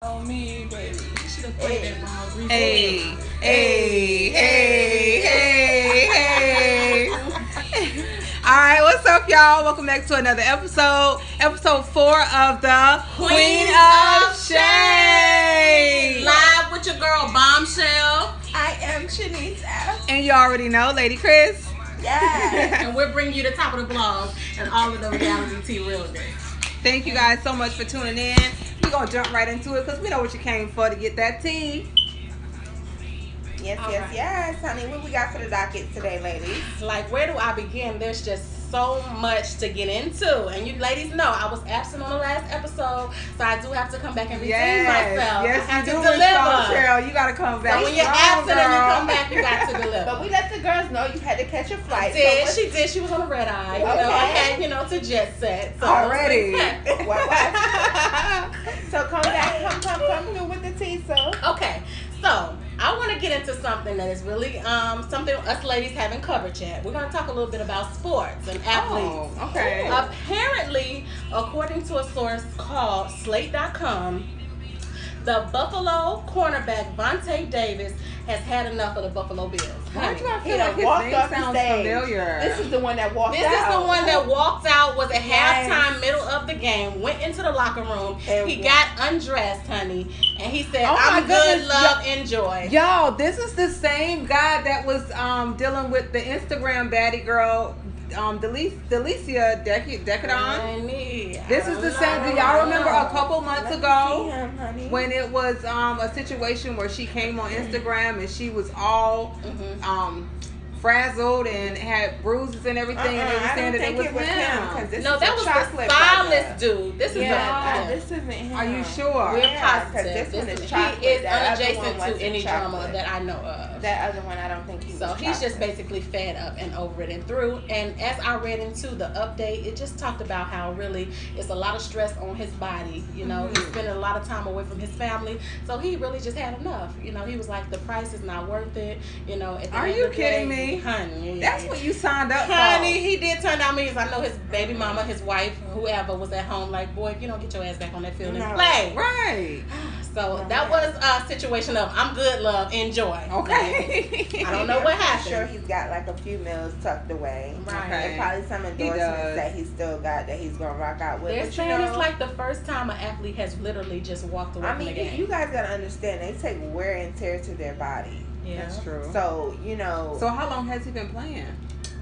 On me, baby. You should have played that wrong. Hey, hey, hey, hey, hey. All right, what's up, y'all? Welcome back to another episode. Episode 4 of the Queen of Shade. Live with your girl, Bombshell. I am Shanice F. And you already know, Lady Chris. Yeah. And we're bringing you the top of the blog and all of the reality tea realness. Thank you guys so much for tuning in. We're going to jump right into it because we know what you came for to get that tea. Yes, All yes, right. yes, honey. What we got for the docket today, ladies? Like, where do I begin? There's just so much to get into. And you ladies know I was absent on the last episode, so I do have to come back and redeem myself. Yes, I have you to do, deliver. Cheryl. You got to come back. So when you're strong, absent and you girl. come back, you got to deliver. But we let the girls know you had to catch a flight. She did. She was on a red eye. You know, Okay. I had, to jet set. So Already. What? So come back, come through with the tea, so. Okay, so I want to get into something that is really something us ladies haven't covered yet. We're going to talk a little bit about sports and athletes. Oh, okay. Apparently, according to a source called Slate.com, the Buffalo cornerback Vontae Davis has had enough of the Buffalo Bills. Why do I He feel done like his walked name off the sounds stage. familiar? This is the one that walked This out. is the one that walked out, was at Yes. halftime, middle of the game, went into the locker room. And he wa- got undressed, honey, and he said, Oh my I'm good, goodness, love, enjoy. Y'all, this is the same guy that was dealing with the Instagram baddie girl, Delicia Decadon. This is the same. Do y'all remember a couple months Let me ago see him, honey. when it was a situation where she came on Instagram and she was all frazzled and had bruises and everything, and they were I saying don't that it think was him. 'cause this No, is that a was the chocolate stylist brother. dude. This is Yeah, a this isn't him. Are you sure? We're Yeah, positive. 'cause this one is he chocolate. is That other one unadjacent wasn't to any drama chocolate. that I know of. That other one, I don't think he was. So he's just chocolate. basically fed up and over it and through. And as I read into the update, it just talked about how really it's a lot of stress on his body. He's spending a lot of time away from his family. So he really just had enough. He was like, the price is not worth it. At the Are end you of the day, kidding me? honey? That's what you signed up for. Honey, he did turn down me. I know his baby mama, his wife, whoever was at home, like, boy, if you don't get your ass back on that field and No. play. Right. So No, that yeah. was a situation of I'm good, love, enjoy. Okay. I don't know what I'm happened. sure he's got like a few meals tucked away. Right. Okay. And probably some does. endorsements that he still got that he's gonna rock out with. They're But saying it's like the first time an athlete has literally just walked away I from the mean, game. you guys gotta understand they take wear and tear to their body. Yeah. That's true. So So how long has he been playing?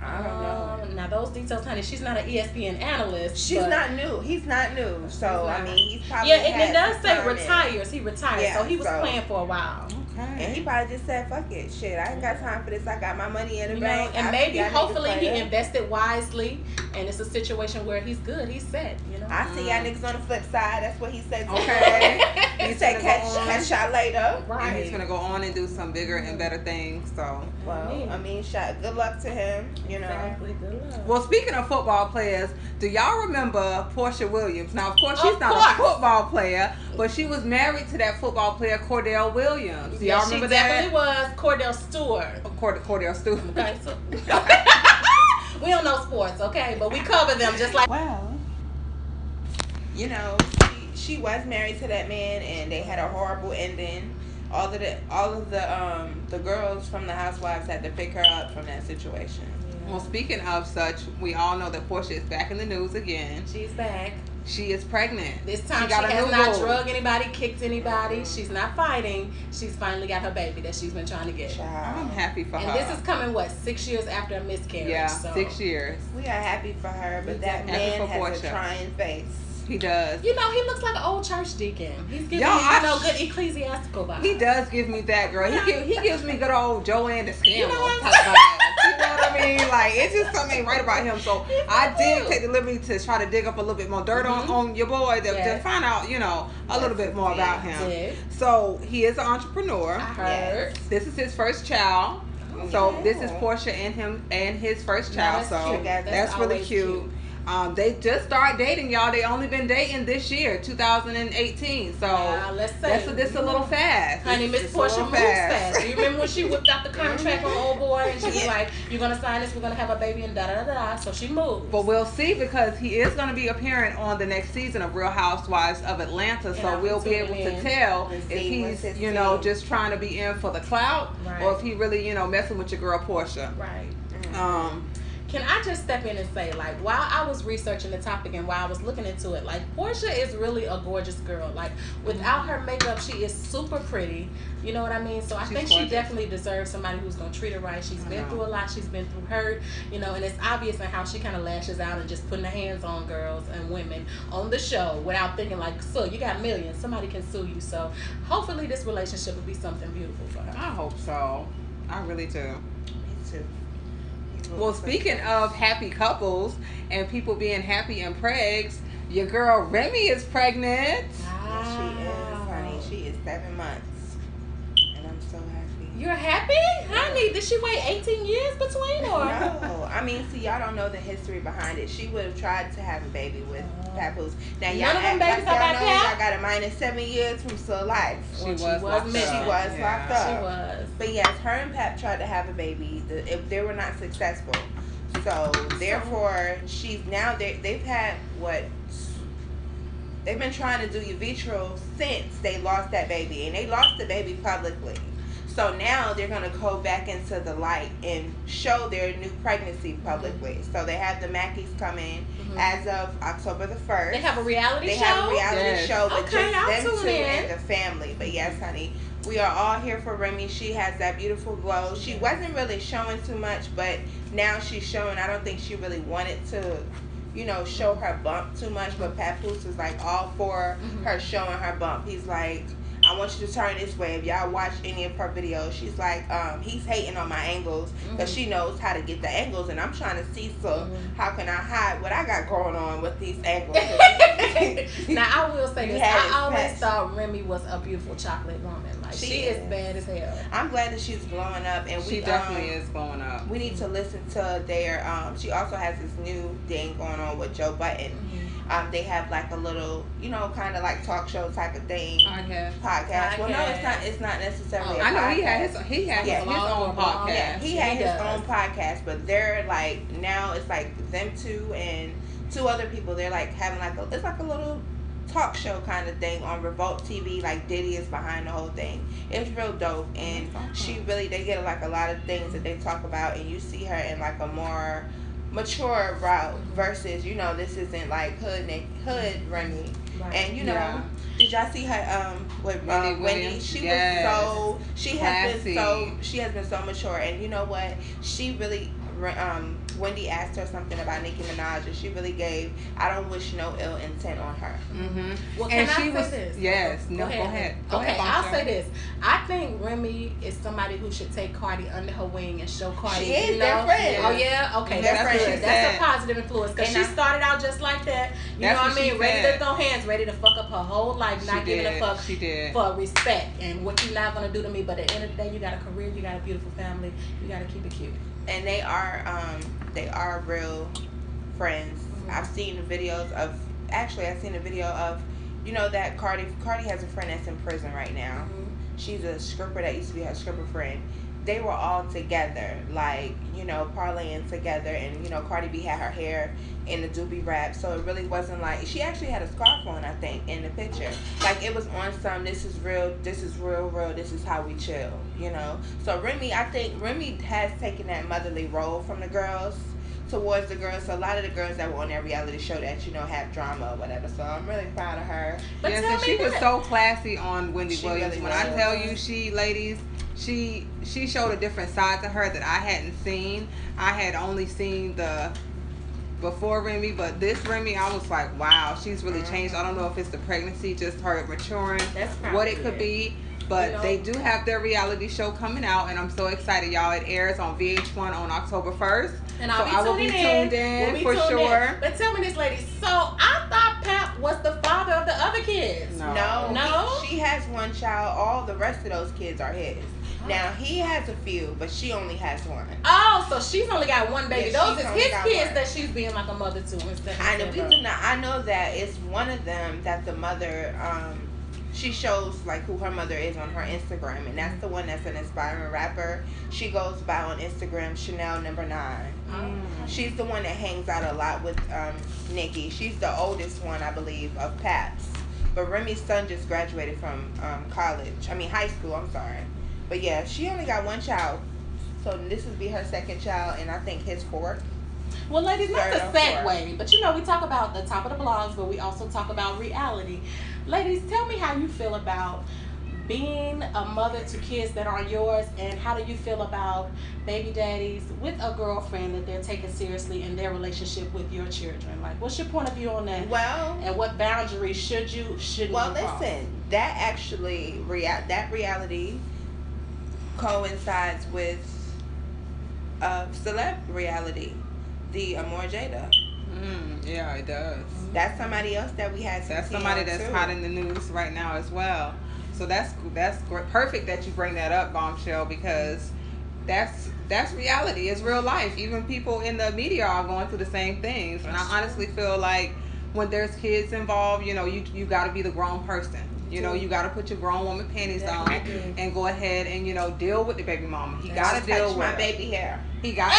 I don't know. Now those details, honey. She's not an ESPN analyst. She's but- not new. He's not new. So He's I not. mean, he's probably Yeah, and it had does some say time in. retires. He retired, Yeah, so he was so- playing for a while. Okay. And he probably just said, "Fuck it, shit. I ain't got time for this. I got my money in the You know, bank." and I maybe see y'all niggas hopefully play he it. invested wisely, and it's a situation where he's good. He's set. I see y'all niggas on the flip side. That's what he said. to Okay. me. He said, "Catch y'all later." Right. And he's gonna go on and do some bigger and better things. So, Well, I mean, good luck to him. Exactly. Good luck. well, speaking of football players, do y'all remember Portia Williams? Now, of course, she's Of not course. a football player, but she was married to that football player Cordell Williams. Do y'all she remember definitely that? was Cordell Stewart. Cordell Stewart. Okay, so we don't know sports, okay, but we cover them just like. Well, she was married to that man, and they had a horrible ending. All of the girls from the Housewives had to pick her up from that situation. Well, speaking of such, we all know that Portia is back in the news again. She's back. She is pregnant. This time she got a has new not boo. drugged anybody, kicked anybody. She's not fighting. She's finally got her baby that she's been trying to get. Child. I'm happy for And her. this is coming, 6 years after a miscarriage? yeah, so. 6 years. We are happy for her, but that Happy man for has Portia. a trying face. He does. He looks like an old church deacon. He's giving Y'all, me, good ecclesiastical vibes. He does give me that, girl. He gives me good old Joanne the Scammer You know what I'm type vibes. You know what I mean? Like, it's just something ain't right about him. So I did cute. take the liberty to try to dig up a little bit more dirt on your boy to Yes. find out, a little bit more about him. Did. So he is an entrepreneur. I heard. This is his first child. So yeah. this is Portia and him and his first No, child. that's So cute. that's really always cute. They just started dating, y'all. They only been dating this year, 2018. So let's say this a little fast. Honey, Miss Portia moves fast. You remember when she whipped out the contract on old boy and she was like, "You're gonna sign this. We're gonna have a baby and da da da da." So she moved. But we'll see, because he is gonna be appearing on the next season of Real Housewives of Atlanta. So we'll be able to tell if he's just trying to be in for the clout, or if he really messing with your girl Portia. Right. Can I just step in and say, like, while I was researching the topic and while I was looking into it, like, Portia is really a gorgeous girl. Like, without her makeup, she is super pretty. You know what I mean? So I think she definitely deserves somebody who's going to treat her right. She's been through a lot. She's been through hurt, and it's obvious in how she kind of lashes out and just putting her hands on girls and women on the show without thinking, like, so you got millions. Somebody can sue you. So hopefully this relationship will be something beautiful for her. I hope so. I really do. Me too. Well, speaking of happy couples and people being happy and pregs, your girl Remy is pregnant. Yes, she is, honey. She is 7 months. And I'm so happy. You're happy? Honey, did she wait 18 years between or? No. I mean, see, y'all don't know the history behind it. She would have tried to have a baby with Papoose. Now, y'all act like y'all know y'all got a minus 7 years from still alive. She was locked up. She was. But yes, her and Pap tried to have a baby. If they were not successful. So, therefore, she's now, they've had, they've been trying to do in vitro since they lost that baby. And they lost the baby publicly. So now they're going to go back into the light and show their new pregnancy publicly. So they have the Mackies come in as of October the 1st. They have a reality show? They have a reality show, but okay, just them two and the family. But yes, honey, we are all here for Remy. She has that beautiful glow. She wasn't really showing too much, but now she's showing. I don't think she really wanted to, show her bump too much. But Papoose is like all for her showing her bump. He's like, I want you to turn this way. If y'all watch any of her videos, she's like, he's hating on my angles because she knows how to get the angles, and I'm trying to see, so how can I hide what I got going on with these angles? Now, I will say this. I always thought Remy was a beautiful chocolate woman. Like, she is bad as hell. I'm glad that she's glowing up, and she definitely is glowing up. We need to listen to their, she also has this new thing going on with Joe Budden. They have like a little, kind of like talk show type of thing. Podcast. Well, no, it's not necessarily. I know he had his own podcast. Yeah, he had his own podcast, but they're like now it's like them two and two other people. They're like having it's like a little talk show kind of thing on Revolt TV. Like Diddy is behind the whole thing. It's real dope, and they get like a lot of things that they talk about, and you see her in like a more mature route versus this isn't like hood Remy, and did y'all see her with Wendy? She has been so mature, and you know what, she really Wendy asked her something about Nicki Minaj, and she really gave, I don't wish no ill intent on her. Well, can I say this? Yes. Go ahead. I'll say this. I think Remy is somebody who should take Cardi under her wing and show Cardi. She is their friend. Oh, yeah? Okay, that's good. That's a positive influence, because she started out just like that. You know what I mean? Ready to throw hands, ready to fuck up her whole life, not giving a fuck for respect and what you're not going to do to me. But at the end of the day, you got a career, you got a beautiful family, you got to keep it cute. And they are real friends. I've seen the videos of, I've seen a video of, that Cardi has a friend that's in prison right now. She's a stripper that used to be her stripper friend. They were all together, like, parlaying together, and, Cardi B had her hair in the doobie wrap, so it really wasn't like, she actually had a scarf on, I think, in the picture. Like, it was on some, this is real, this is real, this is how we chill, So Remy, I think Remy has taken that motherly role from the girls towards the girls. So a lot of the girls that were on that reality show that, have drama or whatever. So I'm really proud of her. But and she was so classy on Wendy Williams. Really when I tell you, she showed a different side to her that I hadn't seen. I had only seen the before Remy, but this Remy, I was like, wow, she's really changed. I don't know if it's the pregnancy, just her maturing, what it could be. But they do have their reality show coming out, and I'm so excited, y'all. It airs on VH1 on October 1st. And I will be tuned in for sure. But tell me this, lady. So I thought Pap was the father of the other kids. No. She has one child. All the rest of those kids are his. Now he has a few, but she only has one. Oh, so she's only got one baby. Yeah, Those she's is only his got kids one. that she's being like a mother to I know, instead of I know that it's one of them that the mother, she shows like who her mother is on her Instagram, and that's the one that's an aspiring rapper. She goes by on Instagram Chanel number 9. She's the one that hangs out a lot with Nikki. She's the oldest one, I believe, of Paps. But Remy's son just graduated from high school. I'm sorry, but yeah, she only got one child. So this would be her second child, and I think his fourth. Well, ladies, not Third the or segue, but you know, we talk about the top of the blogs, but we also talk about reality. Ladies, tell me how you feel about being a mother to kids that aren't yours, and how do you feel about baby daddies with a girlfriend that they're taking seriously in their relationship with your children? Like, what's your point of view on that? Well, and what boundaries shouldn't you cross? Listen, that actually that reality coincides with celeb reality, the AmourJada. Yeah, it does. That's somebody else that we had. That's somebody that's hot in the news right now as well. So that's perfect that you bring that up, Bombshell, because that's reality. It's real life. Even people in the media are going through the same things. And I honestly feel like when there's kids involved, you know, you got to be the grown person. You know, you got to put your grown woman panties on and go ahead and, you know, deal with the baby mama. He got to deal with my baby hair. He got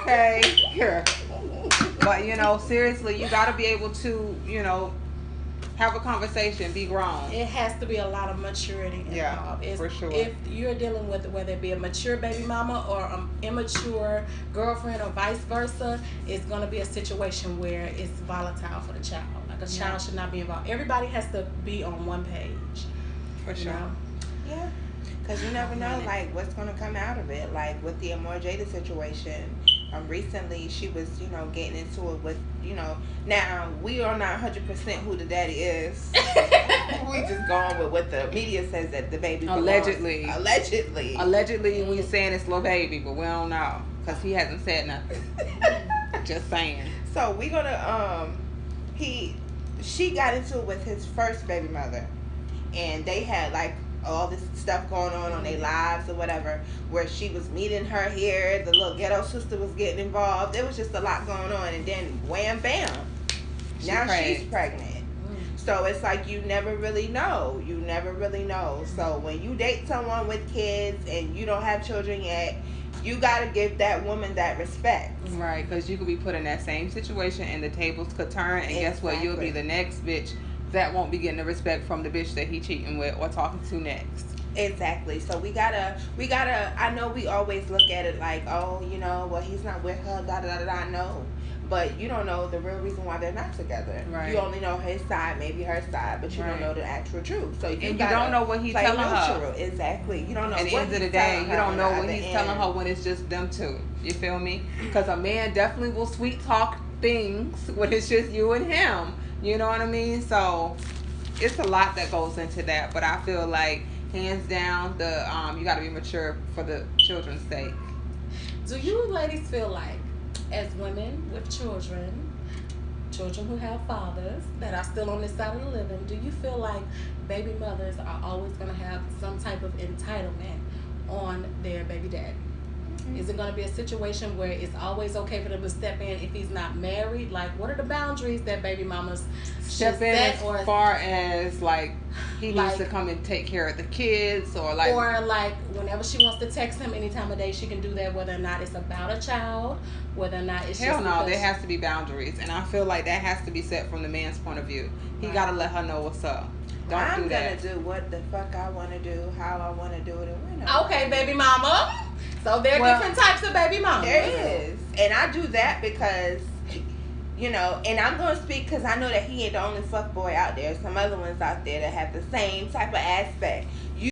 okay, here. But, you know, seriously, you got to be able to, you know, have a conversation, be grown. It has to be a lot of maturity involved. Yeah, for sure. If you're dealing with whether it be a mature baby mama or an immature girlfriend or vice versa, it's going to be a situation where it's volatile for the child. Like a child should not be involved. Everybody has to be on one page. For sure. You know? Yeah. Because you never know, like, what's going to come out of it. Like, with the AmourJada situation, recently she was, you know, getting into it with, you know, now we are not 100% who the daddy is. We just going with what the media says that the baby Allegedly. Allegedly. Allegedly, we're saying it's little baby, but we don't know because he hasn't said nothing. Just saying. So we're going to, she got into it with his first baby mother. And they had, like, all this stuff going on their lives or whatever, where she was meeting her here, the little ghetto sister was getting involved. There was just a lot going on, and then wham bam, now she's pregnant. So it's like you never really know. So when you date someone with kids and you don't have children yet, you got to give that woman that respect. Right, because you could be put in that same situation and the tables could turn, and guess what, you'll be the next bitch that won't be getting the respect from the bitch that he cheating with or talking to next. Exactly. So we gotta, I know we always look at it like, oh, you know, well, he's not with her, no. But you don't know the real reason why they're not together. Right. You only know his side, maybe her side, but you don't know the actual truth. So you don't know what he's telling her. Exactly. You don't know. At the end of the day, you don't know what he's telling her when it's just them two. You feel me? Because a man definitely will sweet talk things when it's just you and him. You know what I mean? So it's a lot that goes into that, but I feel like hands down, the you got to be mature for the children's sake. Do you ladies feel like, as women with children who have fathers that are still on this side of the living, do you feel like baby mothers are always going to have some type of entitlement on their baby daddy? Is it going to be a situation where it's always okay for them to step in if he's not married? Like, what are the boundaries that baby mamas step in as far as, like, he needs to come and take care of the kids, or like whenever she wants to text him any time of day, she can do that, whether or not it's about a child, whether or not it's hell no, there has to be boundaries, and I feel like that has to be set from the man's point of view. He got to let her know what's up. I'm gonna do what the fuck I want to do, how I want to do it, and when. Okay, baby mama. So there are different types of baby mamas. There is, and I do that because, you know, and I'm gonna speak because I know that he ain't the only fuck boy out there. Some other ones out there that have the same type of aspect.